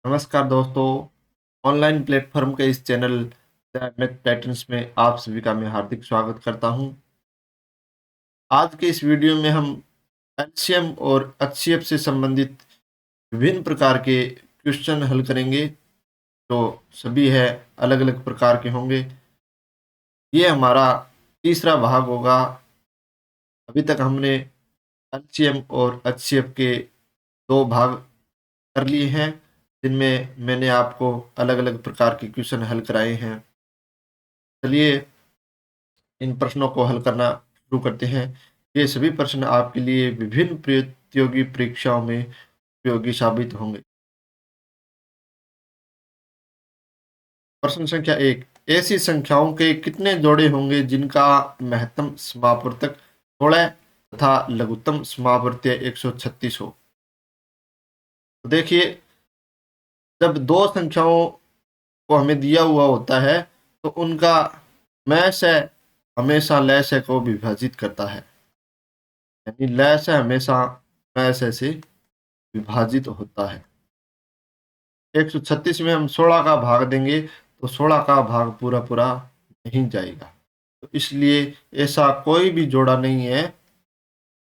नमस्कार दोस्तों। Online platform के इस चैनल मैथ पैटर्न्स में आप सभी का मैं हार्दिक स्वागत करता हूं। आज के इस वीडियो में हम एलसीएम और एचसीएफ से संबंधित विभिन्न प्रकार के क्वेश्चन हल करेंगे। तो सभी है अलग अलग प्रकार के होंगे। ये हमारा तीसरा भाग होगा। अभी तक हमने एलसीएम और एचसीएफ के दो भाग कर लिए हैं, जिनमें मैंने आपको अलग अलग प्रकार के क्वेश्चन हल कराए हैं। चलिए इन प्रश्नों को हल करना शुरू करते हैं। ये सभी प्रश्न आपके लिए विभिन्न प्रतियोगी परीक्षाओं में उपयोगी साबित होंगे। प्रश्न संख्या 1, ऐसी संख्याओं के कितने जोड़े होंगे जिनका महत्तम समापवर्तक 16 तथा लघुत्तम समापवर्तीय 136 हो। तो देखिए, जब दो संख्याओं को हमें दिया हुआ होता है तो उनका मैं से हमेशा लय से को विभाजित करता है, यानी लय से हमेशा मैं से विभाजित होता है। 136 में हम 16 का भाग देंगे तो 16 का भाग पूरा पूरा नहीं जाएगा। तो इसलिए ऐसा कोई भी जोड़ा नहीं है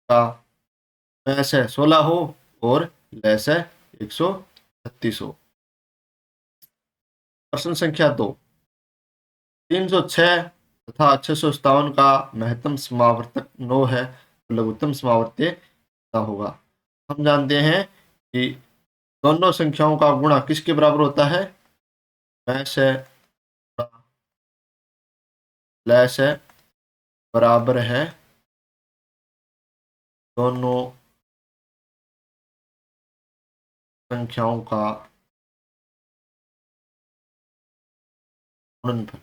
का मैं से 16 हो और लय से 136 हो। प्रश्न संख्या 2, 306 तथा 657 का महत्तम समावर्तक 9 है तो लघुत्तम समावर्त्य क्या होगा। हम जानते हैं कि दोनों संख्याओं का गुणा किसके बराबर होता है, मैं से लय से बराबर है दोनों संख्याओं का गुणनफल।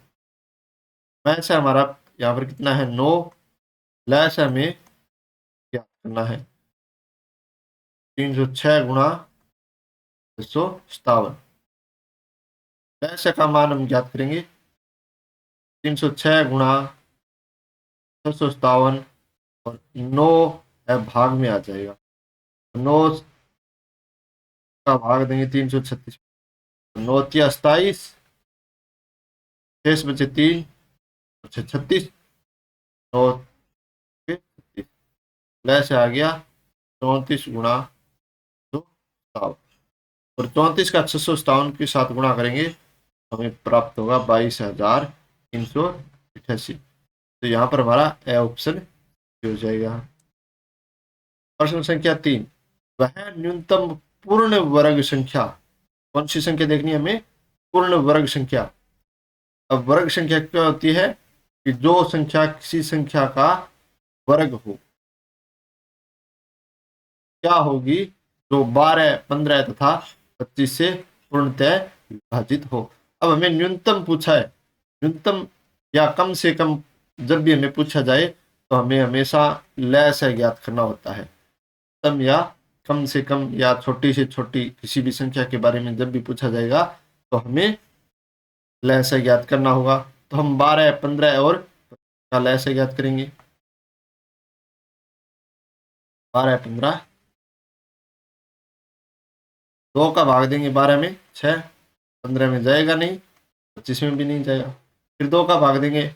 मैं से हमारा यहाँ पर कितना है 9, लय से हमें क्या करना है 306 गुणा 657। लय से का मान हम ज्ञात करेंगे 306 गुणा 657 और 9 भाग में आ जाएगा। 9 का भाग देंगे 336, 9 तिया 27, शेष बचे 3, 36, 9 36। लय से आ गया 34 गुणा 257 और 34 का 657 के साथ गुणा करेंगे हमें प्राप्त होगा 22,388। तो यहाँ पर हमारा ए ऑप्शन हो जाएगा। प्रश्न संख्या 3, वह न्यूनतम पूर्ण वर्ग संख्या, कौन सी संख्या देखनी है हमें, पूर्ण वर्ग संख्या। अब वर्ग संख्या क्या होती है कि जो संख्या किसी संख्या का वर्ग हो, क्या होगी, जो 12, 15 तथा 25 से पूर्णतः विभाजित हो। अब हमें न्यूनतम पूछा है, न्यूनतम या कम से कम जब भी हमें पूछा जाए तो हमें हमेशा लय से ज्ञात करना होता है। कम या कम से कम या छोटी से छोटी किसी भी संख्या के बारे में जब भी पूछा जाएगा तो हमें लय से ज्ञात करना होगा। तो हम 12, 15 और का लय से ज्ञात करेंगे। 12, 15, 2 का भाग देंगे 12 में 6, 15 में जाएगा नहीं, 25 में भी नहीं जाएगा। फिर 2 का भाग देंगे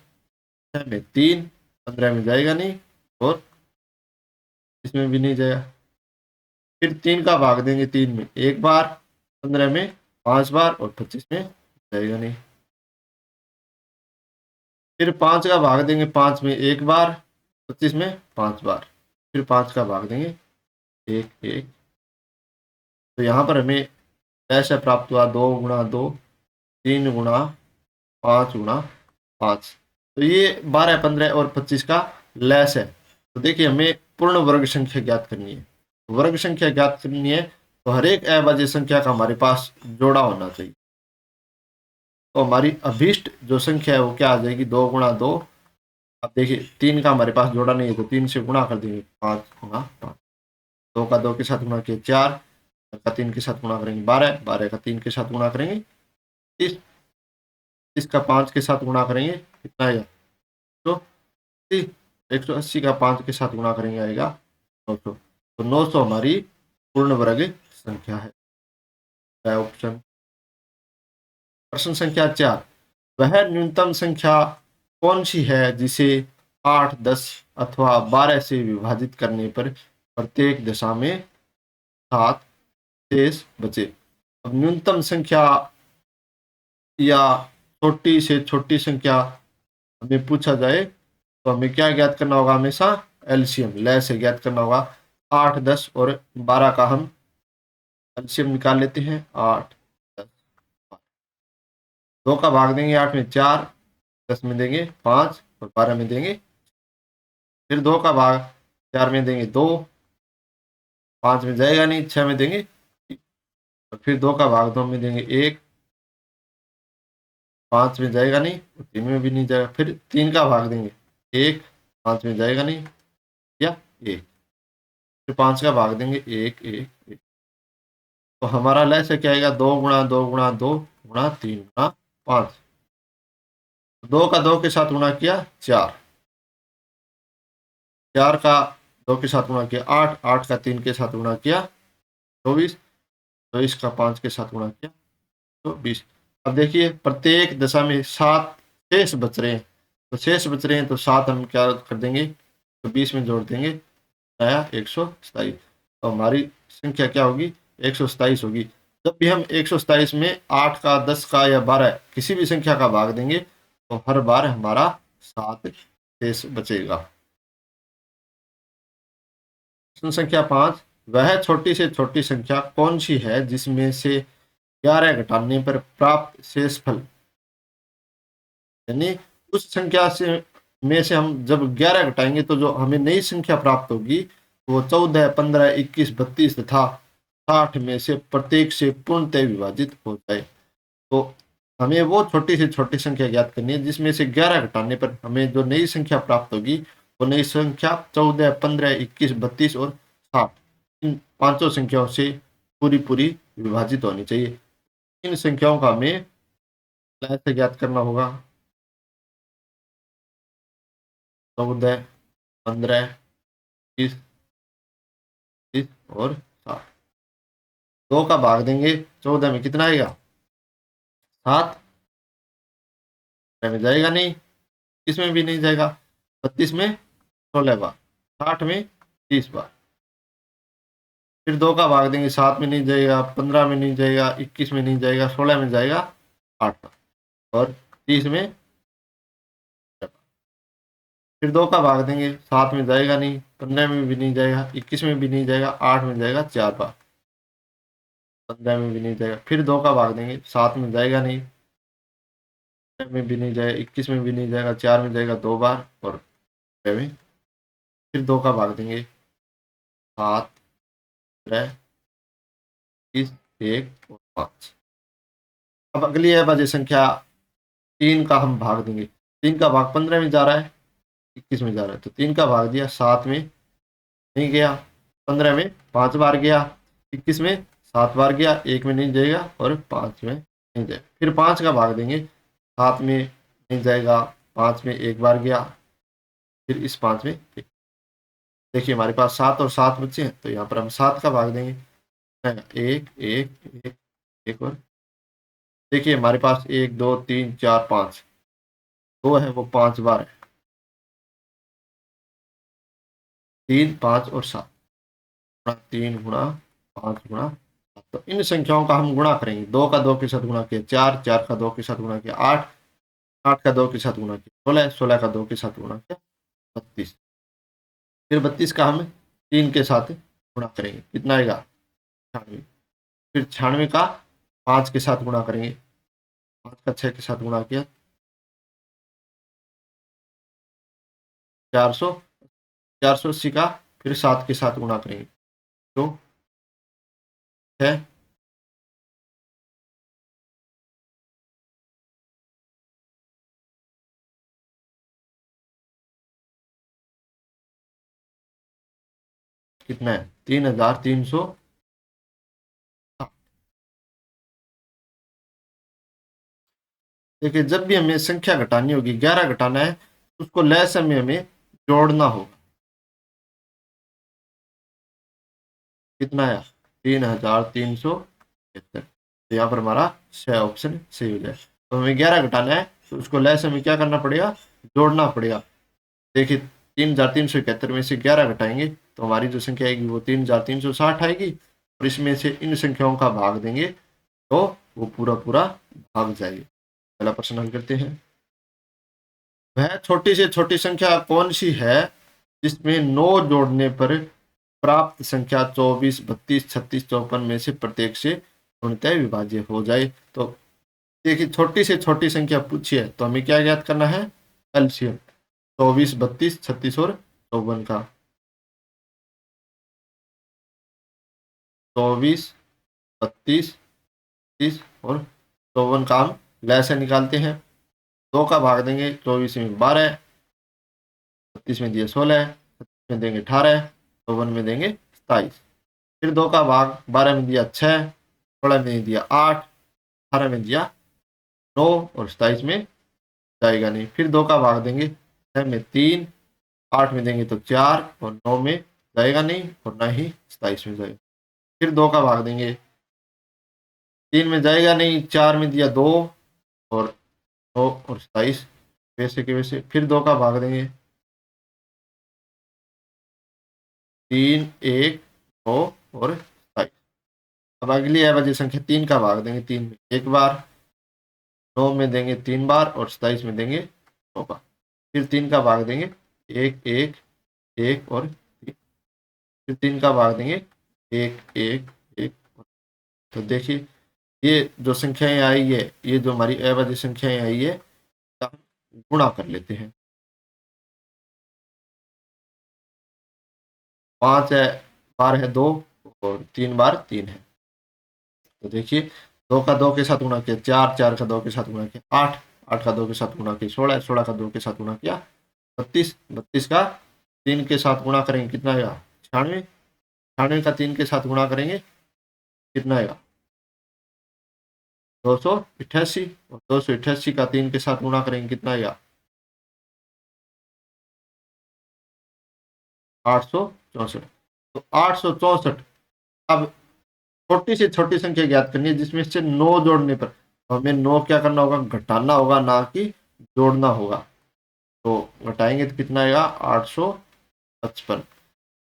6 में 3, 15 में जाएगा नहीं और इसमें भी नहीं जाएगा। फिर 3 का भाग देंगे 3 में एक बार, 15 में 5 बार और 25 में जाएगा नहीं। फिर 5 का भाग देंगे 5 में एक बार, 25 में 5 बार। फिर 5 का भाग देंगे 1, 1। तो यहाँ पर हमें ऐसा प्राप्त हुआ 2 गुणा 2, 3 गुणा 5 गुणा 5। तो ये 12, 15 और 25 का लैस है। तो देखिए हमें पूर्ण वर्ग संख्या ज्ञात करनी है। वर्ग संख्या ज्ञात करनी है तो हर एक अभाज्य संख्या का हमारे पास जोड़ा होना चाहिए। तो हमारी अभीष्ट जो संख्या है वो क्या आ जाएगी, 2 गुणा 2। अब देखिए 3 का हमारे पास जोड़ा नहीं है तो 3 से गुणा कर देंगे, 5 गुणा 5। 2 का 2 के साथ गुणा किया 4, का 3 के साथ गुणा करेंगे 12, 12 का 3 के साथ गुणा करेंगे 30, 30 का 5 के साथ गुणा करेंगे कितना आएगा, तो 180 का 5 के साथ गुणा करेंगे आएगा 900। तो 900 हमारी पूर्ण वर्ग संख्या है। ऑप्शन। प्रश्न संख्या 4, वह न्यूनतम संख्या कौन सी है जिसे 8, 10 अथवा 12 से विभाजित करने पर प्रत्येक दशा में 7 शेष बचे। अब न्यूनतम संख्या या छोटी से छोटी संख्या हमें पूछा जाए तो हमें क्या ज्ञात करना होगा, हमेशा एलसीएम लय से ज्ञात करना होगा। 8, 10 और 12 का हम एलसीएम निकाल लेते हैं। 8, 10, 2 का भाग देंगे 8 में 4, 10 में देंगे 5 और 12 में देंगे। फिर 2 का भाग 4 में देंगे 2, 5 में जाएगा नहीं, 6 में देंगे। और फिर 2 का भाग 2 में देंगे 1, 5 में जाएगा नहीं, 3 में भी नहीं जाएगा। फिर 3 का भाग देंगे 1, 5 में जाएगा नहीं या 1। फिर 5 का भाग देंगे 1, 1, 1। तो हमारा लय से क्या आएगा, 2 गुणा 2 गुणा 2 गुणा 3 गुणा 5। 2 का 2 के साथ गुणा किया 4, 4 का 2 के साथ गुणा किया 8, 8 का 3 के साथ गुणा किया 24, 24 का 5 के साथ गुणा किया तो 20। अब देखिए प्रत्येक दशा में 7 शेष बच रहे हैं, तो शेष बच रहे हैं तो 7 हम क्या कर देंगे, तो 20 में जोड़ देंगे, आया 127। तो हमारी संख्या क्या होगी, 127 होगी। जब भी हम 127 में 8 का, 10 का या 12 किसी भी संख्या का भाग देंगे तो हर बार हमारा 7 शेष बचेगा। प्रश्न संख्या 5, वह छोटी से छोटी संख्या कौन सी है जिसमें से 11 घटाने पर प्राप्त शेषफल, यानी उस संख्या से में से हम जब 11 घटाएंगे तो जो हमें नई संख्या प्राप्त होगी वो 14, 15, 21, 32 तथा 60 में से प्रत्येक से पूर्णतः विभाजित हो जाए। तो हमें वो छोटी से छोटी संख्या ज्ञात करनी है जिसमें से 11 घटाने पर हमें जो नई संख्या प्राप्त होगी वो नई संख्या 14, 15, 21, 32 और 60 इन पांचों संख्याओं से पूरी पूरी विभाजित होनी चाहिए। इन संख्याओं का हमें लय से ज्ञात करना होगा। 14, 15, 20, 30 और 7। 2 का भाग देंगे 14 में, कितना आएगा 7, में जाएगा नहीं, इसमें भी नहीं जाएगा। 32 में 16 बार, 60 में 30 बार। फिर 2 का भाग देंगे 7 में नहीं जाएगा, 15 में नहीं जाएगा, 21 में नहीं जाएगा, 16 में जाएगा 8 बार और 30 में। फिर 2 का भाग देंगे 7 में जाएगा नहीं, 15 में भी नहीं जाएगा, 21 में भी नहीं जाएगा, 8 में जाएगा 4 बार, 15 में भी नहीं जाएगा। फिर 2 का भाग देंगे 7 में जाएगा नहीं, 15 में भी नहीं जाएगा, 21 में भी नहीं जाएगा, 4 में जाएगा 2 बार और 6 में। फिर 2 का भाग देंगे 7, 15, 30, 1 और 5। अब अगली है बाजी संख्या 3 का हम भाग देंगे। 3 का भाग 15 में जा रहा है, 21 में जा रहा है, तो 3 का भाग दिया 7 में नहीं गया, 15 में 5 बार गया, 21 में 7 बार गया, 1 में नहीं जाएगा और 5 में नहीं जाएगा। फिर 5 का भाग देंगे 7 में नहीं जाएगा, 5 में 1 बार गया, फिर इस 5 में देखिए हमारे पास 7 और 7 बच्चे हैं तो यहाँ पर हम 7 का भाग देंगे, 1, 1, 1, 1 और देखिए हमारे पास 1, 2, 3, 4, 5, 2 है वो 5 बार है, 3, 5 और 7, 3 गुणा 5 गुणा 7। तो इन संख्याओं का हम गुणा करेंगे। 2 का 2 के साथ गुणा किया 4, 4 का 2 के साथ गुणा किया 8, 8 का 2 के साथ गुणा किया 16, 16 का 2 के साथ गुणा किया 32। फिर 32 का हम 3 के साथ गुणा करेंगे, कितना आएगा 96। फिर 96 का 5 के साथ गुणा करेंगे, 5 का 6 के साथ गुणा किया 400, 480 का फिर 7 के साथ गुणा करेंगे तो 6, कितना है 3300। देखिए जब भी हमें संख्या घटानी होगी, 11 घटाना है, उसको लय समय हमें जोड़ना होगा। कितना है 3375। तो यहाँ पर हमारा छह ऑप्शन सही हो जाए। तो हमें 11 घटाना है तो उसको लय से हमें क्या करना पड़ेगा, जोड़ना पड़ेगा। देखिए 3371 में से 11 घटाएंगे तो हमारी जो संख्या आएगी वो 3360 आएगी, और इसमें से इन संख्याओं का भाग देंगे तो वो पूरा पूरा भाग जाएगी। पहला प्रश्न हल करते हैं। वह छोटी से छोटी संख्या कौन सी है जिसमें 9 जोड़ने पर प्राप्त संख्या 24, 32, 36, 54 में से प्रत्येक से पूर्णतः विभाज्य हो जाए। तो देखिए छोटी से छोटी संख्या पूछी है तो हमें क्या ज्ञात करना है, एलसीएम 24, 32, 36 और 54 का। 24, 32, 30 और 54 का हम लय से निकालते हैं। 2 का भाग देंगे 24 में 12, 32 में दिया 16, 36 में देंगे 18, 54 में देंगे 27। फिर 2 का भाग 12 में दिया 6, 16 में दिया 8, 18 में दिया 9 और 27 में जाएगा नहीं। फिर 2 का भाग देंगे 6 में 3, 8 में देंगे तो 4 और 9 में जाएगा नहीं और ना ही 27 में जाएगा। फिर 2 का भाग देंगे 3 में जाएगा नहीं, 4 में दिया 2 और 9 और 27 वैसे के वैसे। फिर 2 का भाग देंगे 3, 1, 9 और 27। अब अगली अभाज्य संख्या 3 का भाग देंगे 3 में एक बार, 9 में देंगे 3 बार और 27 में देंगे 9 बार। फिर 3 का भाग देंगे 1, 1, 1 और 3। फिर 3 का भाग देंगे 1, 1, 1 और। तो देखिए ये जो संख्याएं आई है, ये जो हमारी अभाज्य संख्याएं आई है, हम गुणा कर लेते हैं। 5 है, बार है 2 और 3 बार 3 है। तो देखिए 2 का 2 के साथ गुणा किया 4, 4 का 2 के साथ गुणा किया 8, 8 का 2 के साथ गुणा किया 16, 16 का 2 के साथ गुणा किया 32, 32 का 3 के साथ गुणा करेंगे कितना आएगा 96, 96 का 3 के साथ गुणा करेंगे कितना आएगा 288, और 288 का 3 के साथ गुणा करेंगे कितना आएगा 864। तो 864। अब छोटी से छोटी संख्या ज्ञात करनी है जिसमें से 9 जोड़ने पर हमें 9 क्या करना होगा, घटाना होगा ना कि जोड़ना होगा। तो घटाएंगे तो कितना आएगा 855।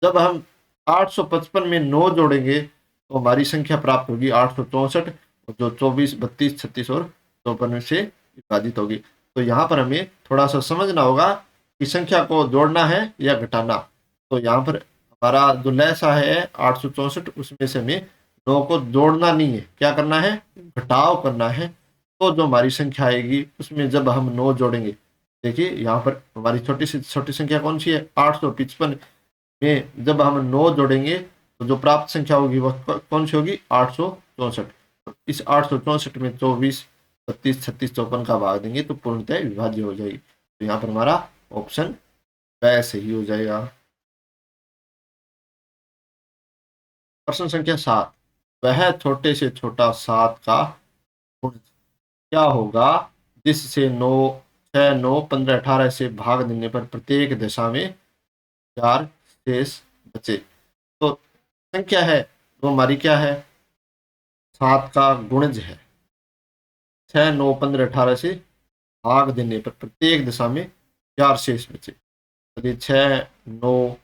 जब हम 855 में 9 जोड़ेंगे तो हमारी संख्या प्राप्त होगी 864, जो 24, 32, 36 और 54 में से विभाजित होगी। तो यहाँ पर हमें थोड़ा सा समझना होगा कि संख्या को जोड़ना है या घटाना। तो यहाँ पर हमारा जो लैसा है 864, उसमें से हमें 9 को जोड़ना नहीं है, क्या करना है, घटाव करना है। तो जो हमारी संख्या आएगी उसमें जब हम 9 जोड़ेंगे, देखिए यहाँ पर हमारी छोटी से छोटी संख्या कौन सी है 855 में जब हम 9 जोड़ेंगे तो जो प्राप्त संख्या होगी वह कौन सी होगी 864। इस 864 में 24, 32, 36, 54 का भाग देंगे तो पूर्णतः विभाज्य हो जाएगी। तो यहाँ पर हमारा ऑप्शन वह सही हो जाएगा। प्रश्न संख्या 7, वह छोटे से छोटा 7 का गुण क्या होगा जिससे 9, 6, 9, 15, 18 से भाग देने पर प्रत्येक दशा में 4 शेष बचे। तो संख्या है वो हमारी क्या है 7 का गुणज है, 6, 9, 15, 18 से भाग देने पर प्रत्येक दशा में 4 शेष बचे। यदि 6, 9,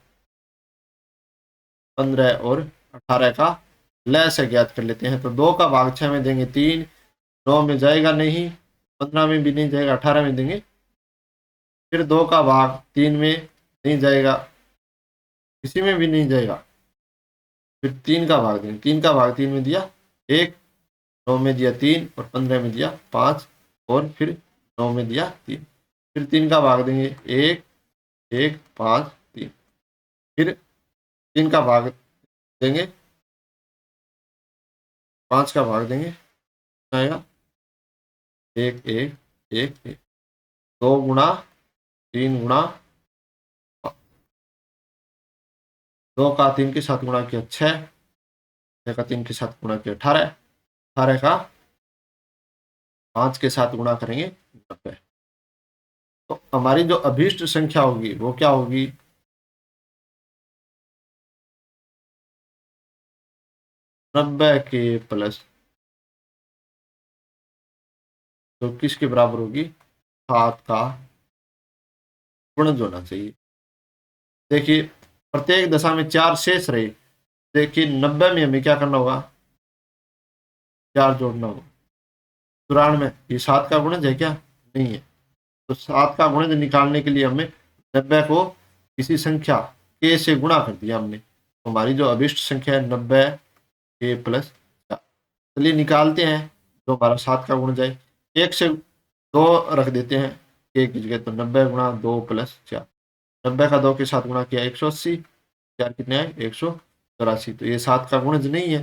15 और 18 का लय से ज्ञात कर लेते हैं। तो 2 का भाग 6 में देंगे 3, 9 में जाएगा नहीं, 15 में भी नहीं जाएगा, 18 में देंगे। फिर 2 का भाग 3 में नहीं जाएगा, किसी में भी नहीं जाएगा। फिर 3 का भाग देंगे, 3 का भाग 3 में दिया 1, 9 में दिया 3 और 15 में दिया 5 और फिर 9 में दिया 3। फिर 3 का भाग देंगे 1, 1, 5, 3। फिर 3 का भाग देंगे 5 का भाग देंगे आएगा 1, 1, 1, 1। 2 गुणा 3 गुणा 2 का 3 के साथ गुणा किया 6, 6 का 3 के साथ गुणा किया 18, 18 का 5 के साथ गुणा करेंगे 90। तो हमारी जो अभीष्ट संख्या होगी वो क्या होगी 90 के प्लस तो किसके बराबर होगी, 7 का गुणज होना चाहिए। देखिए प्रत्येक दशा में 4 शेष रहे, देखिए 90 में हमें क्या करना होगा, 4 जोड़ना होगा। 94 ये 7 का गुणज है क्या, नहीं है। तो 7 का गुणज निकालने के लिए हमें 90 को किसी संख्या k से गुणा कर दिया हमने, तो हमारी जो अभिष्ट संख्या है 90 k प्लस 4। चलिए निकालते हैं, जो हमारा 7 का गुणज है, 1 से 2 रख देते हैं k की जगह, तो 90 गुणा 2 प्लस 4, 90 का 2 के साथ गुणा किया 180, 4 कितने हैं 184, तो ये 7 का गुणज नहीं है।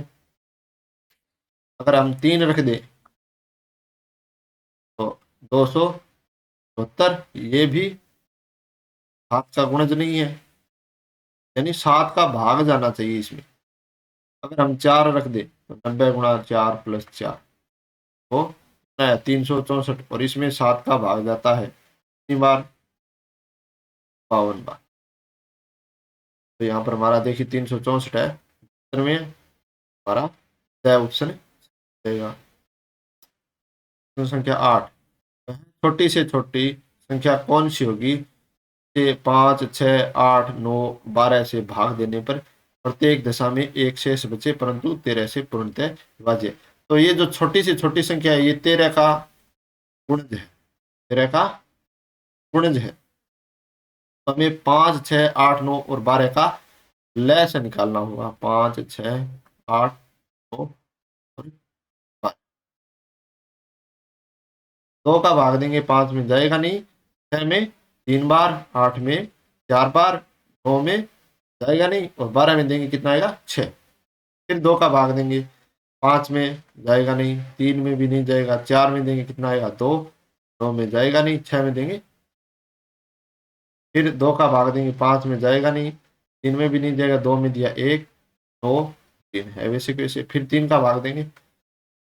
अगर हम 3 रख दें तो 272, ये भी 7 का गुणज नहीं है, यानी 7 का भाग जाना चाहिए इसमें। अगर हम 4 रख दें तो 90 गुणा 4 प्लस 4 तो 364, और इसमें 7 का भाग जाता है कितनी बार, 52 बार। तो यहाँ पर हमारा देखिए 364 है, उत्तर में हमारा तय ऑप्शन रहेगा। संख्या 8, छोटी से छोटी संख्या कौन सी होगी, 5, 6, 8, 9, 12 से भाग देने पर प्रत्येक दशा में एक शेष बचे परंतु 13 से पूर्णतः विभाज्य। तो ये जो छोटी से छोटी संख्या है ये 13 का गुणज है, 13 का गुणज है। तो हमें 5, 6, 8, 9 और 12 का लय से निकालना होगा, 5, 6, 8, 9 और 12। 2 का भाग देंगे 5 में जाएगा नहीं, 6 में 3 बार, 8 में 4 बार, 9 में जाएगा नहीं, और 12 में देंगे कितना आएगा 6। फिर 2 का भाग देंगे 5 में जाएगा नहीं, 3 में भी नहीं जाएगा, 4 में देंगे कितना आएगा 2, 9 में जाएगा नहीं, 6 में देंगे। फिर 2 का भाग देंगे 5 में जाएगा नहीं, 3 में भी नहीं जाएगा, 2 में दिया 1, 2, 3 है वैसे कैसे। फिर 3 का भाग देंगे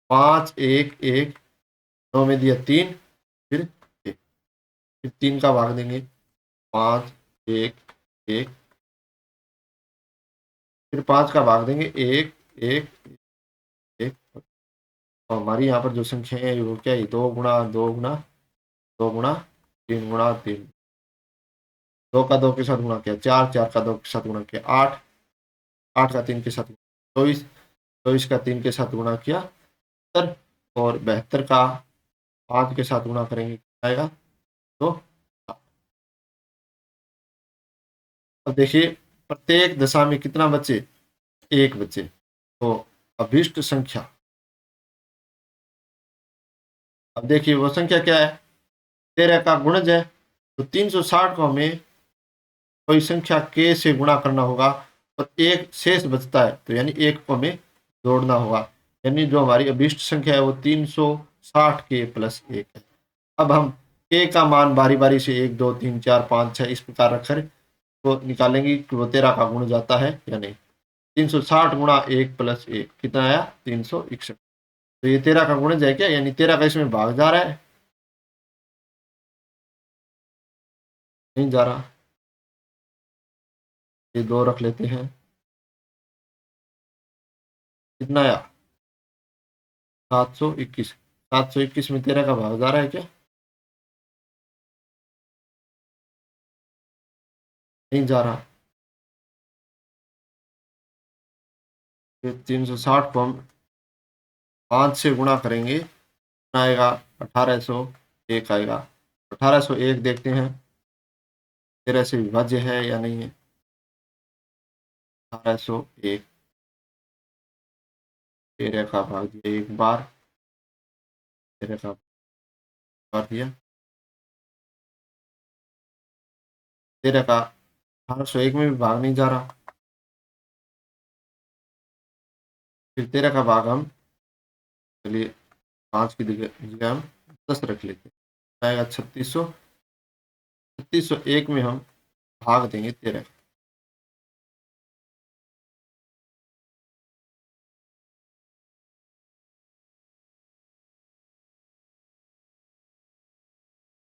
5, 1, 1, 9 में दिया 3, फिर 1। फिर 3 का भाग देंगे 5, 1, 1, फिर 5 का भाग देंगे 1, 1, 1। और हमारी यहाँ पर जो संख्या है वो क्या है, 2 गुणा 2 गुणा 2 गुणा 3 गुणा 3, 2 का 2 के साथ गुणा किया 4, 4 का 2 के साथ गुणा किया 8, 8 का 3 के साथ 24, 24 का 3 के साथ गुणा किया 72, और 72 का 5 के साथ गुणा करेंगे आएगा तो। अब देखिए प्रत्येक दशा में कितना बचे, एक बचे। तो अभिष्ट संख्या, अब देखिए वो संख्या क्या है, 13 का गुणज है, तो 360 को हमें कोई संख्या k से गुणा करना होगा, और एक शेष बचता है तो यानी एक को हमें जोड़ना होगा, यानी जो हमारी अभिष्ट संख्या है वो 360 k प्लस 1 है। अब हम k का मान बारी बारी से 1, 2, 3, 4, 5, 6 इस प्रकार रखकर तो निकालेंगे कि वो 13 का गुण जाता है या नहीं। 360 गुणा 1 प्लस 1 कितना आया 361, तो ये 13 का गुणज है क्या, यानी 13 का इसमें भाग जा रहा है, नहीं जा रहा। ये 2 रख लेते हैं, कितना आया 721, 721 में 13 का भाग जा रहा है क्या, नहीं जा रहा। फिर 360 को हम 5 से गुणा करेंगे, कितना आएगा 1801 आएगा। 1801 देखते हैं 13 से विभाज्य है या नहीं है। 1801 13 का भाग दिया एक बार, 13 का भाग दिया 13 का, 1801 में भी भाग नहीं जा रहा। फिर 13 का भाग हम, चलिए 5 की जगह हम 10 रख लेते हैं, आएगा 3600। 3601 में हम भाग देंगे 13,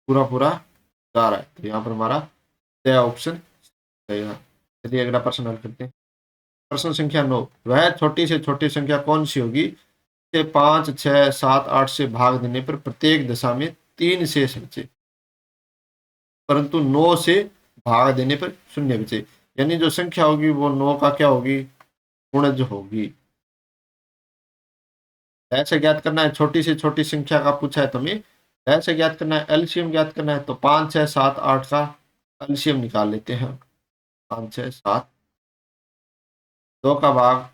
पूरा पूरा जा रहा है, तो यहाँ पर हमारा तय ऑप्शन रहेगा। चलिए अगला प्रश्न हल करते हैं। प्रश्न संख्या 9, वह छोटी से छोटी संख्या कौन सी होगी के 5, 6, 7, 8 से भाग देने पर प्रत्येक दशा में 3 शेष बचे, परंतु 9 से भाग देने पर 0 बचे। यानी जो संख्या होगी वो 9 का क्या होगी, गुणज होगी। ऐसे ज्ञात करना है, छोटी से छोटी संख्या का पूछा है तो हमें ऐसे ज्ञात करना है, एलसीएम ज्ञात करना है। तो 5, 6, 7, 8 का एलसीएम निकाल लेते हैं। 5, 6, 7, 2 का भाग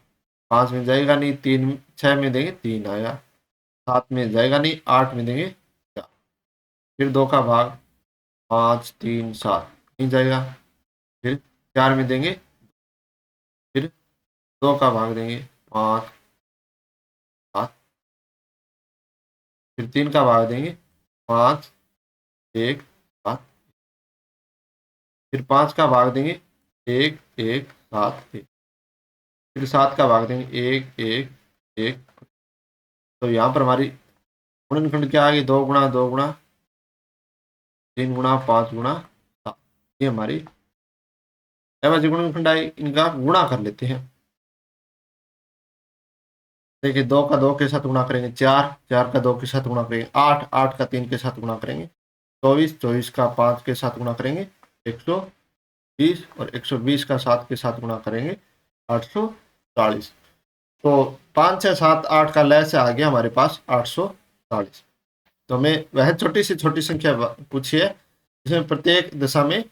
5 में जाएगा नहीं, 3, 6 में देंगे 3 आएगा, 7 में जाएगा नहीं, 8 में देंगे 4, फिर 2 का भाग 5, 3, 7 नहीं जाएगा, फिर 4 में देंगे, फिर 2 का भाग देंगे 5, 7, फिर 3 का भाग देंगे 5, 1, 7, फिर 5 का भाग देंगे 1, 1, 7, 1, फिर 7 का भाग देंगे 1, 1, 1। तो यहाँ पर हमारी गुणनखंड क्या आ गई, 2 गुणा 2 गुणा 3 गुणा 5 गुणा 7, ये हमारी अविभाज्य गुणनखंड आई। इनका गुणा कर लेते हैं। देखिए 2 का 2 के साथ गुणा करेंगे 4, 4 का 2 के साथ गुणा करेंगे 8, 8 का 3 के साथ गुणा करेंगे 24, 24 का 5 के साथ गुणा करेंगे 120, और 120 का 7 के साथ गुणा करेंगे 840। तो 5, 6, 7, 8 का लय से आ गया हमारे पास 840। तो हमें वह छोटी से छोटी संख्या पूछी है जिसमें प्रत्येक दशा में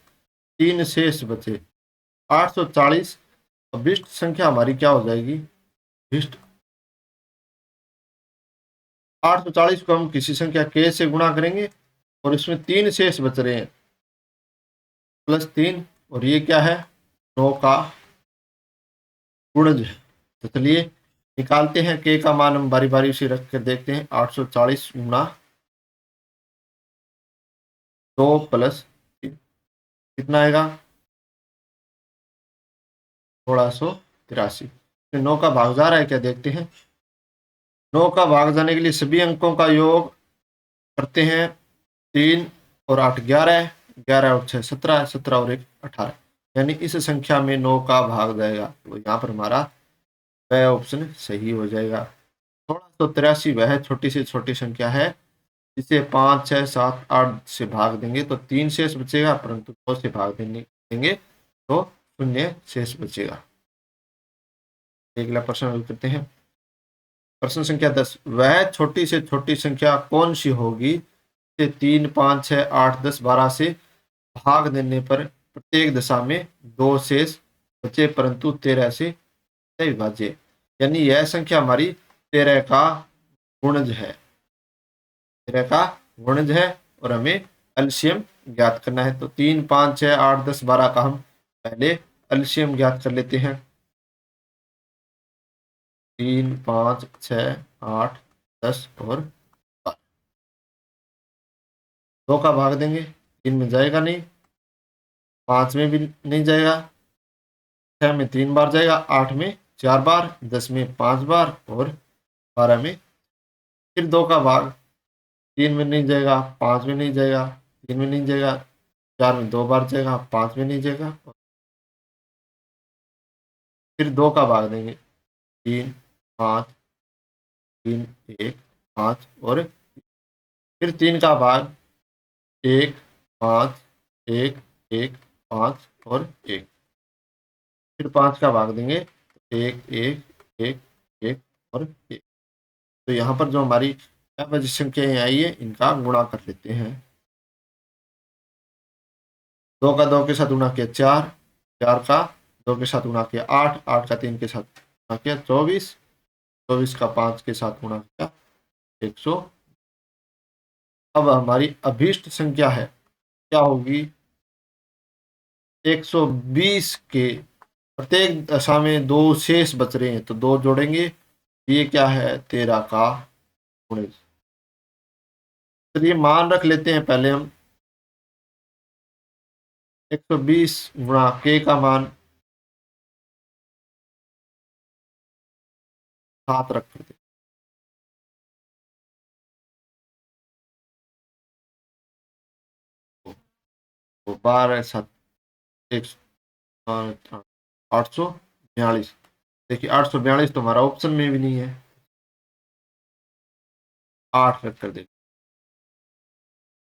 3 शेष बचे। 840 अभिष्ट संख्या हमारी क्या हो जाएगी, अभिष्ट 840 को हम किसी संख्या k से गुणा करेंगे और इसमें 3 शेष बच रहे हैं, +3, और ये क्या है, 9 का गुणज है। तो चलिए निकालते हैं k का मान, हम बारी बारी से रख कर देखते हैं। 840 गुणा 2 + 3 कितना आएगा, 1683। 9 का भाग जा रहा है क्या, देखते हैं। 9 का भाग जाने के लिए सभी अंकों का योग करते हैं। 3 और 8 11, 11 और 6 17, 17 और 1 18, यानी इस संख्या में 9 का भाग जाएगा। तो यहाँ पर हमारा वह ऑप्शन सही हो जाएगा। 1683 वह छोटी से छोटी संख्या है जिसे 5, 6, 7, 8 से भाग देंगे तो 3 शेष बचेगा, परंतु 2 से भाग देंगे तो 0 शेष बचेगा। अगला प्रश्न करते हैं। प्रश्न संख्या 10, वह छोटी से छोटी संख्या कौन सी होगी से 3, 5, 6, 8, 10, 12 से भाग देने पर प्रत्येक दशा में 2 शेष बचे, परंतु 13 से विभाज्य। यानी यह संख्या हमारी 13 का गुणज है, 13 का गुणज है, और हमें एलसीएम ज्ञात करना है। तो 3, 5, 6, 8, 10, 12 का हम पहले एलसीएम ज्ञात कर लेते हैं। 3, 5, 6, 8, 10 और 12, 2 का भाग देंगे, 3 में जाएगा नहीं, 5 में भी नहीं जाएगा, 6 में 3 बार जाएगा, 8 में 4 बार, 10 में 5 बार, और 12 में। फिर 2 का भाग 3 में नहीं जाएगा, 5 में नहीं जाएगा, 3 में नहीं जाएगा, 4 में 2 बार जाएगा, 5 में नहीं जाएगा, फिर 2 का भाग देंगे 3, 5, 3, 1, 5, और फिर 3 का भाग 1, 5, 1, 1, 5 और 1, फिर 5 का भाग देंगे 1, 1, 1, 1 और 1। तो यहाँ पर जो हमारी अविभाज्य संख्याएं आई है इनका गुणा कर लेते हैं। 2 का 2 के साथ गुणा किया 4, 4 का 2 के साथ गुणा किया 8, 8 का 3 के साथ गुणा किया 24, 24 का 5 के साथ गुणा किया 100। अब हमारी अभीष्ट संख्या है क्या होगी, 120 के प्रत्येक दशा में 2 शेष बच रहे हैं तो 2 जोड़ेंगे, ये क्या है 13 का गुणज। चलिए मान रख लेते हैं पहले हम 120 गुणा k का मान 7 रख देते, तो 12, 7, 842। देखिए 842 तो हमारा ऑप्शन में भी नहीं है, 8 रख कर देंगे।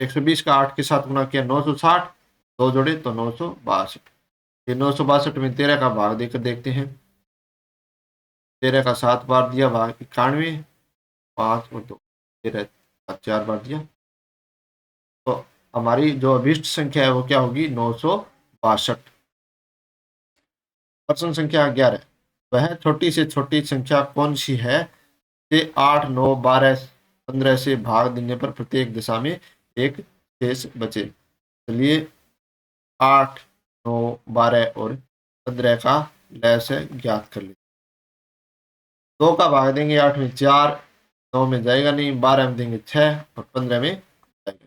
120 का 8 के साथ गुणा किया 960, दो जोड़े तो 962। ये 962 में 13 का भाग देकर देखते हैं। 13 का 7 बार दिया, भाग 91, 5 और 2, 13 का 4 बार दिया। तो हमारी जो अभिष्ट संख्या है वो क्या होगी? 962। प्रश्न संख्या 11, वह छोटी से छोटी संख्या कौन सी है से 8, 9, 12, 15 से भाग देने पर प्रत्येक दिशा में एक शेष बचे। चलिए 8, 9, 12 और 15 का लय से ज्ञात कर लीजिए। 2 का भाग देंगे 8 में 4, 9 में जाएगा नहीं, 12 में देंगे 6 और 15 में जाएगा।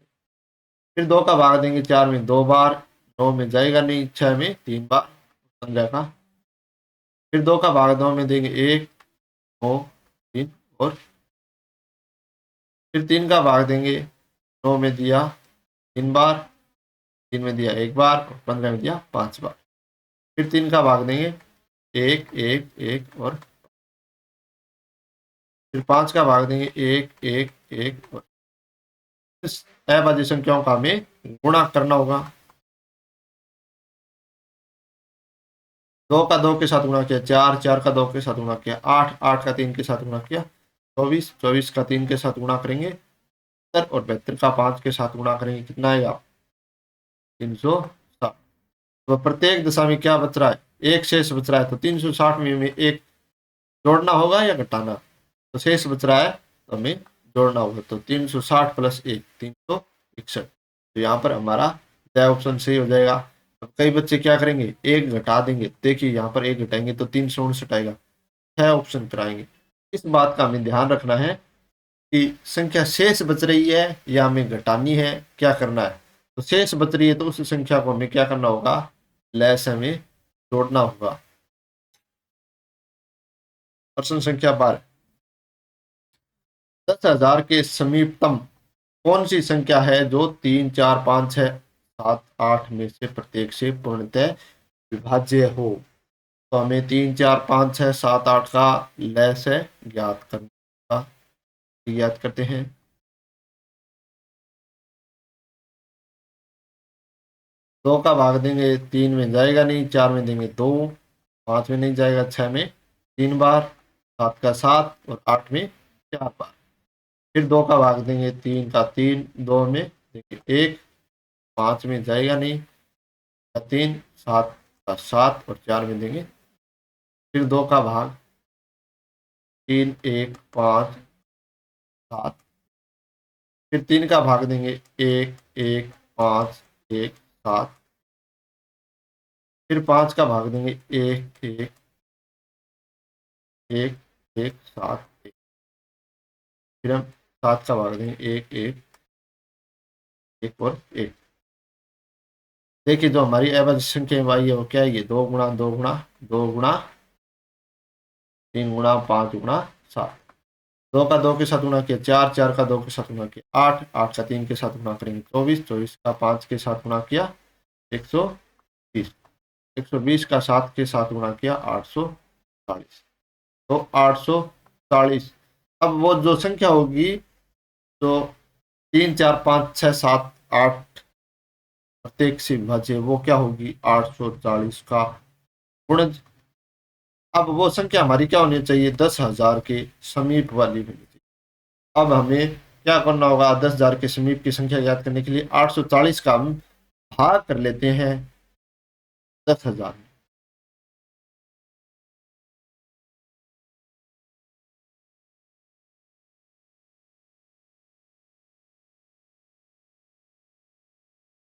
फिर 2 का भाग देंगे 4 में 2 बार, 9 में जाएगा नहीं, 6 में 3 बार, 15 का। फिर 2 का भाग 2 में देंगे 1, 9, 3 और फिर 3 का भाग देंगे 9 में दिया 3 बार, 3 में दिया 1 बार और 15 में दिया 5 बार। फिर 3 का भाग देंगे 1, 1, 1 और फिर 5 का भाग देंगे 1, 1, 1 और इस अभाज्य संख्याओं का हमें गुणा करना होगा। 2 का 2 के साथ गुणा किया 4, 4 का 2 के साथ गुणा किया 8, 8 का 3 के साथ गुणा किया 24, 24 का 3 के साथ गुणा करेंगे 72 और 72 का 5 के साथ गुणा करेंगे कितना आएगा? 360। तो प्रत्येक दशा में क्या बच रहा है? एक शेष बच रहा है। तो 360 में एक जोड़ना होगा या घटाना? तो शेष बच रहा है तो हमें जोड़ना होगा। तो 360 प्लस 1, 361। तो यहाँ पर हमारा द ऑप्शन सही हो जाएगा। अब कई बच्चे क्या करेंगे? एक घटा देंगे। देखिए यहाँ पर एक घटाएंगे तो 359 आएगा। 6 ऑप्शन पर आएंगे। इस बात का हमें ध्यान रखना है कि संख्या शेष बच रही है या हमें घटानी है, क्या करना है। तो शेष बच रही है तो उस संख्या को हमें क्या करना होगा? लय से हमें जोड़ना होगा। प्रश्न संख्या 12, 10,000 के समीपतम कौन सी संख्या है जो 3, 4, 5, 6, 7, 8 में से प्रत्येक से पूर्णतः विभाज्य हो? तो हमें 3, 4, 5, 6, 7, 8 का लय से ज्ञात करना होगा। ज्ञात करते हैं। 2 का भाग देंगे 3 में जाएगा नहीं, 4 में देंगे 2, 5 में नहीं जाएगा, 6 में 3 बार, 7 का 7 और 8 में 4 बार। फिर 2 का भाग देंगे 3 का 3, 2 में देंगे 1, 5 में जाएगा नहीं, 3, 7 का 7 और 4 में देंगे। फिर 2 का भाग 3, 1, 5, 7। फिर 3 का भाग देंगे 1, 1, 5, 1, 7। फिर 5 का भाग देंगे 1, 1, 1, 1, 7, 1। फिर हम 7 का भाग देंगे 1, 1, 1 और 1। देखिए जो हमारी एवरेज संख्या आई है वो क्या है? ये 2 गुणा 2 गुणा 2 गुणा 3 गुणा 5 गुणा 7। 2 का 2 के साथ गुणा किया 4, 4 का 2 के साथ गुणा किया 8, 8 का 3 के साथ गुणा करेंगे 24, 24 का 5 के साथ गुणा किया 120, 120 का 7 के साथ गुणा किया 840। तो 840। अब वो जो संख्या होगी तो 3, 4, 5, 6, 7, 8 प्रत्येक से विभाज्य वो क्या होगी? 840 का गुणज। अब वो संख्या हमारी क्या होनी चाहिए? 10,000 के समीप वाली होनी चाहिए। अब हमें क्या करना होगा? 10,000 के समीप की संख्या याद करने के लिए 840 का हम भाग कर लेते हैं 10,000 में।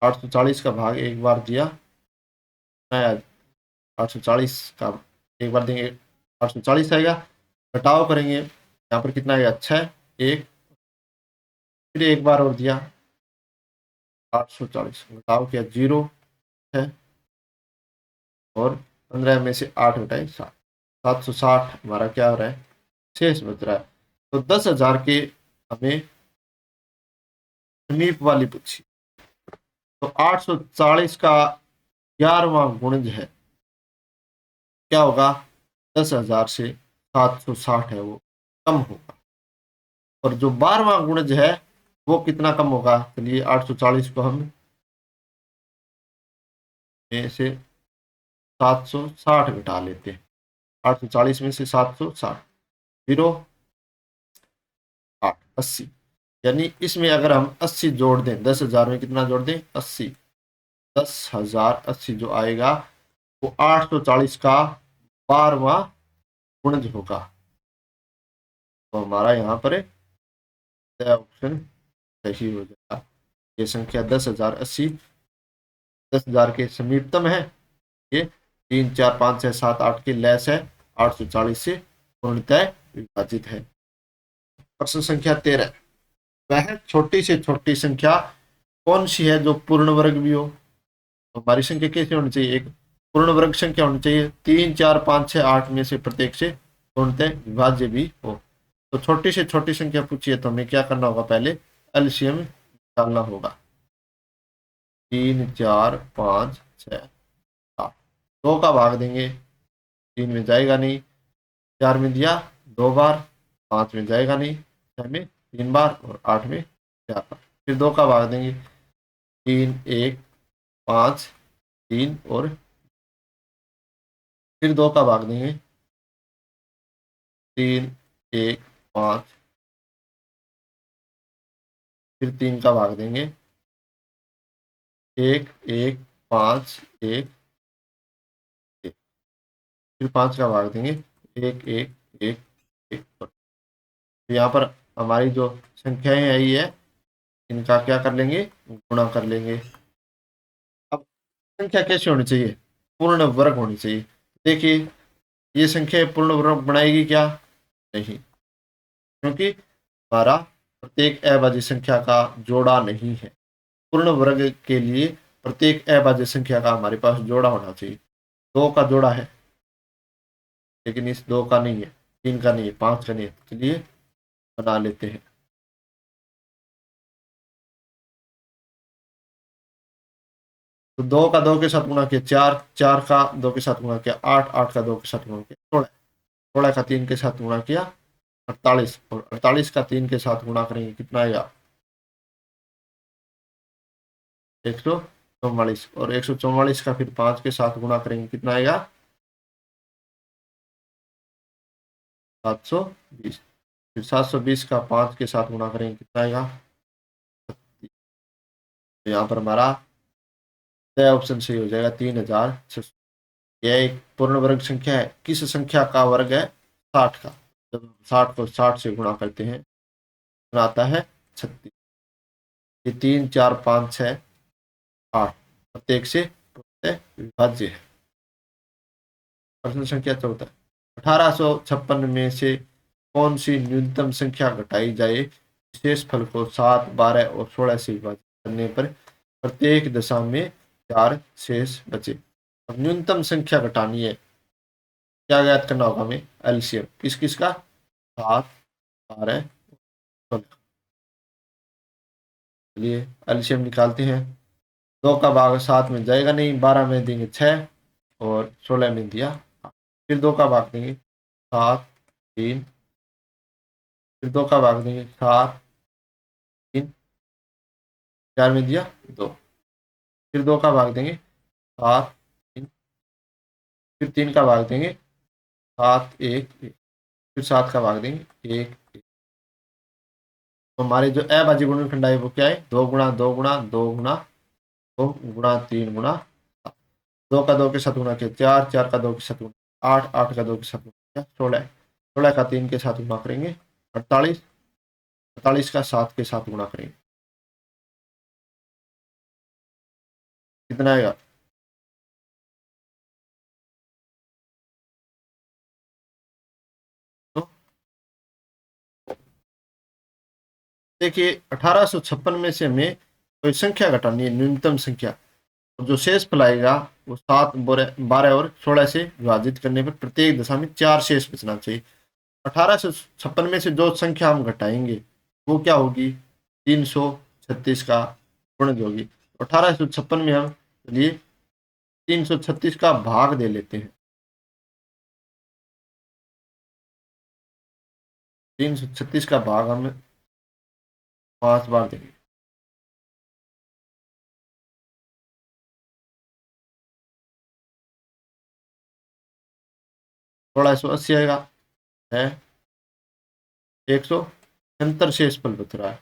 840 का भाग एक बार दिया, 840 का एक बार देंगे 840 आएगा। घटाव करेंगे यहाँ पर कितना आएगा? 6, 1। फिर एक बार और दिया 840, घटाव किया 0 है और 15 में से 8 घटाए 7, 760 हमारा क्या हो रहा है? शेष बच रहा है। तो 10,000 के हमें समीप वाली पूछी। तो 840 का 11वां गुणज है, क्या होगा? 10,000 से 760 है वो कम होगा। और जो 12वां गुणज है वो कितना कम होगा। चलिए 840 को हम में से 760 घटा लेते हैं। 840 में से 760 जीरो 8 80, यानी इसमें अगर हम 80 जोड़ दें, 10,000 में कितना जोड़ दें 80, 10,080 जो आएगा वो 840 का 12वां गुणज होगा। तो हमारा यहाँ पर ऑप्शन सही हो जाएगा। ये संख्या 10,080 10,000 के समीपतम है। ये 3 4 5 6 7 8 की लैस है, 840 से पूर्णतः विभाजित है। प्रश्न संख्या 13, वह छोटी से छोटी संख्या कौन सी है जो पूर्ण वर्ग भी हो। तो हमारी संख्या कैसे होनी चाहिए, एक पूर्ण वर्ग संख्या होनी चाहिए, 3 4 5 6 8 में से प्रत्येक से पूर्णतः विभाज्य भी हो। तो छोटी से छोटी संख्या पूछिए तो हमें क्या करना होगा, पहले एलसीएम निकालना होगा। 3 4 5 6 8, 2 का भाग देंगे, 3 में जाएगा नहीं, 4 में दिया 2 बार, 5 में जाएगा नहीं, 6 में 3 बार और 8 में 4 बार। फिर 2 का भाग देंगे, 3 1 5 3 और फिर 2 का भाग देंगे, 3 1 5, फिर 3 का भाग देंगे, 1 1 5 1 1, फिर 5 का भाग देंगे, 1 1 1 1। तो यहाँ पर हमारी जो संख्याएं आई है इनका क्या कर लेंगे, गुणा कर लेंगे। अब संख्या कैसे होनी चाहिए, पूर्ण वर्ग होनी चाहिए। देखिए ये संख्या पूर्ण वर्ग बनाएगी क्या, नहीं, क्योंकि हमारा प्रत्येक अभाज्य संख्या का जोड़ा नहीं है। पूर्ण वर्ग के लिए प्रत्येक अभाज्य संख्या का हमारे पास जोड़ा होना चाहिए। 2 का जोड़ा है लेकिन इस 2 का नहीं है, 3 का नहीं है, 5 का नहीं है। चलिए बना लेते हैं। तो 2 का 2 के साथ गुणा किया 4, 4 का 2 के साथ गुणा किया 8, 8 का 2 के साथ गुणा किया 16, 16 का 3 के साथ गुणा किया 48, और 48 का 3 के साथ गुणा करेंगे कितना आएगा 144, और 144 का फिर 5 के साथ गुणा करेंगे कितना आएगा 720, फिर 720 का 5 के साथ गुणा करेंगे कितना आएगा 36। तो यहाँ पर हमारा ऑप्शन सही हो जाएगा 3600। यह एक पूर्ण वर्ग संख्या है। किस संख्या का वर्ग है, 60 का। जब 60 को 60 से गुणा करते हैं तो आता है 36। ये 3 4 5 6 8 प्रत्येक से विभाज्य है। प्रश्न संख्या 14, 1856 में से कौन सी न्यूनतम संख्या घटाई जाए, शेष फल को 7 12 और 16 से विभाजित करने पर प्रत्येक दशा में 4 शेष बचे। अब न्यूनतम संख्या घटानी है, क्या ज्ञात करना होगा हमें, एलसीएम किस किस का, 7 12 16। चलिए एलसीएम निकालते हैं। 2 का भाग 7 में जाएगा नहीं, 12 में देंगे 6 और 16 में दिया 8। फिर 2 का भाग देंगे 7 3, फिर 2 का भाग देंगे 7 3, 4 में दिया 2, फिर 2 का भाग देंगे 7 3, फिर 3 का भाग देंगे 7 1 1, फिर 7 का भाग देंगे 1 1। तो हमारे जो अभाज्य गुणनखंड है वो क्या है, 2 गुणा 2 गुणा 2 गुणा 2 गुणा 3 गुणा 7। 2 का 2 के साथ गुणा किया 4, 4 का 2 के साथ गुणा 8, 8 का 2 के साथ गुणा 16, 16 का 3 के साथ गुणा करेंगे 48, 48 का 7 के साथ गुणा करेंगे कितना आएगा, तो देखिए 1856 में से हमें कोई संख्या घटानी है, न्यूनतम संख्या। तो जो शेष फल आएगा वो 7 12 और 16 से विभाजित करने पर प्रत्येक दशा में 4 शेष बचना चाहिए। 1856 में से जो संख्या हम घटाएंगे वो क्या होगी, 336 का गुणज होगी। 1856 में हम चलिए 336 का भाग दे लेते हैं। 336 का भाग हम 5 बार देंगे। थोड़ा 180 आएगा है 176 शेष फल बच रहा है।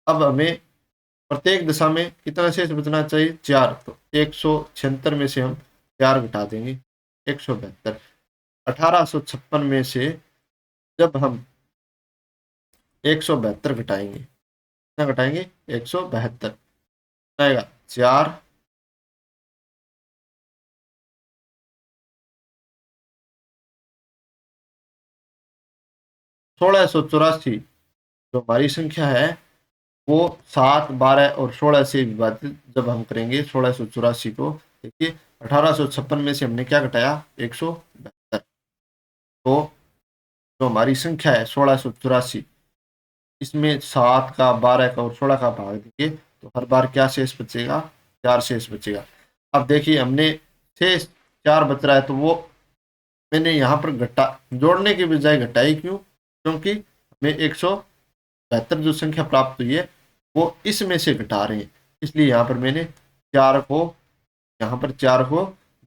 अब हमें प्रत्येक दिशा में कितना शेष बचना चाहिए 4, तो 176 में से हम 4 घटा देंगे 172। 1856 में से जब हम 172 घटाएंगे, कितना घटाएंगे 172 आएगा 4 1684 जो हमारी संख्या है वो 7, 12 और 16 से विभाजित जब हम करेंगे 1684 को, देखिए 1856 में से हमने क्या घटाया 172, तो जो हमारी संख्या है 1684 इसमें 7 का 12 का और 16 का भाग देंगे तो हर बार क्या शेष बचेगा 4 शेष बचेगा। अब देखिए हमने शेष 4 बच रहा है तो वो मैंने यहाँ पर घटा जोड़ने की बजाय घटाई क्यों, क्योंकि हमें 172 जो संख्या प्राप्त हुई है वो इसमें से घटा रहे हैं, इसलिए यहाँ पर मैंने 4 को यहाँ पर 4 को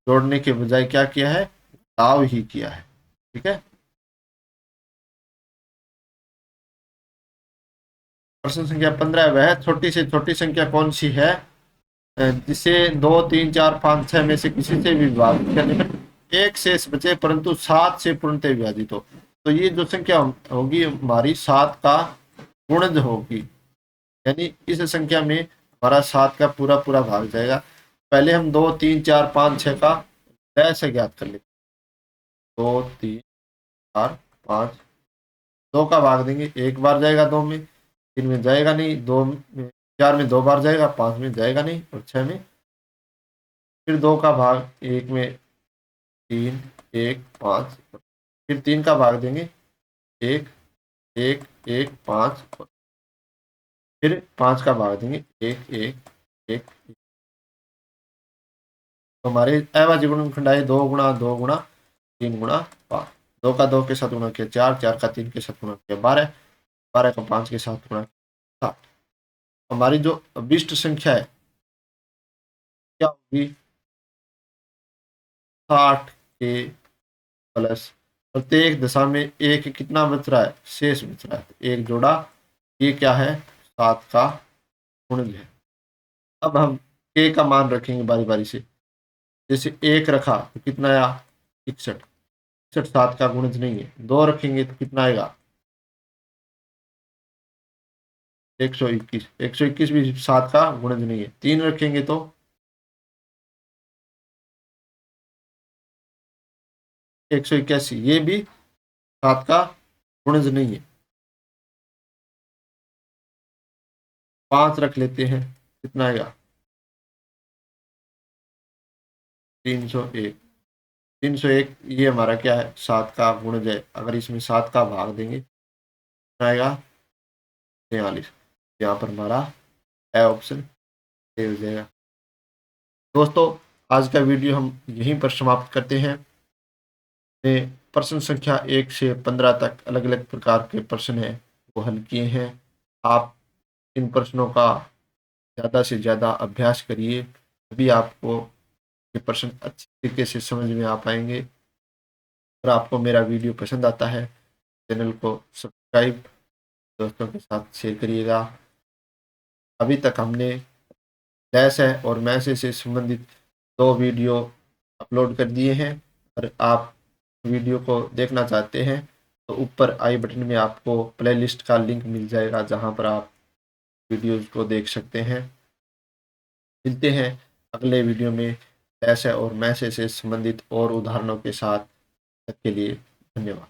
जोड़ने के बजाय क्या किया है घटाव ही किया है। ठीक है, प्रश्न संख्या 15 वह छोटी से छोटी संख्या कौन सी है जिसे 2, 3, 4, 5, 6 में से किसी से भी विभाजित करने पर एक शेष बचे परंतु 7 से पूर्णतः विभाजित हो। तो ये जो संख्या होगी हमारी 7 का गुणज होगी, यानी इस संख्या में हमारा 7 का पूरा पूरा भाग जाएगा। पहले हम 2, 3, 4, 5, 6 का लय से ज्ञात कर लेते। 2, 3, 4, 5, 2 का भाग देंगे, एक बार जाएगा 2 में, 3 में जाएगा नहीं, 2 में 4 में 2 बार जाएगा, 5 में जाएगा नहीं और 6 में फिर 2 का भाग 1 में 3, 1, 5 फिर 3 का भाग देंगे 1, 1, 1, 5 फिर 5 का भाग देंगे 1, 1, 1। तो हमारे अभाज्य गुणनखंड आए 2 गुणा 2 गुणा 3 गुणा 5। 2 का 2 के साथ गुणा किया 4, 4 का 3 के साथ गुणा किया 12, 12 का 5 के साथ गुणा किया 7। हमारी जो अभिष्ट संख्या है क्या होगी 60 के प्लस प्रत्येक दशा में एक कितना बच रहा है शेष बच रहा है, तो एक जोड़ा ये क्या है 7 का गुणज है। अब हम के का मान रखेंगे बारी बारी से, जैसे 1 रखा तो कितना आया 61, 61 7 का गुणज नहीं है। 2 रखेंगे तो कितना आएगा 121, 121 भी 7 का गुणज नहीं है। 3 रखेंगे तो 181, ये भी 7 का गुणज नहीं है। 5 रख लेते हैं, कितना आएगा 301, 301 ये हमारा क्या है 7 का गुणज है। अगर इसमें 7 का भाग देंगे कितना आएगा 43, यहाँ पर हमारा ए ऑप्शन सही हो जाएगा। दोस्तों आज का वीडियो हम यहीं पर समाप्त करते हैं। में प्रश्न संख्या 1 से 15 तक अलग अलग प्रकार के प्रश्न हैं वो हल किए हैं। आप इन प्रश्नों का ज़्यादा से ज़्यादा अभ्यास करिए, तभी आपको ये प्रश्न अच्छी तरीके से समझ में आ पाएंगे। अगर आपको मेरा वीडियो पसंद आता है चैनल को सब्सक्राइब दोस्तों के साथ शेयर करिएगा। अभी तक हमने डैश है और मैसेज से संबंधित 2 वीडियो अपलोड कर दिए हैं। अगर आप वीडियो को देखना चाहते हैं तो ऊपर आई बटन में आपको प्लेलिस्ट का लिंक मिल जाएगा जहां पर आप वीडियोज को देख सकते हैं। मिलते हैं अगले वीडियो में डैश है और मैसेज से संबंधित और उदाहरणों के साथ। तक के लिए धन्यवाद।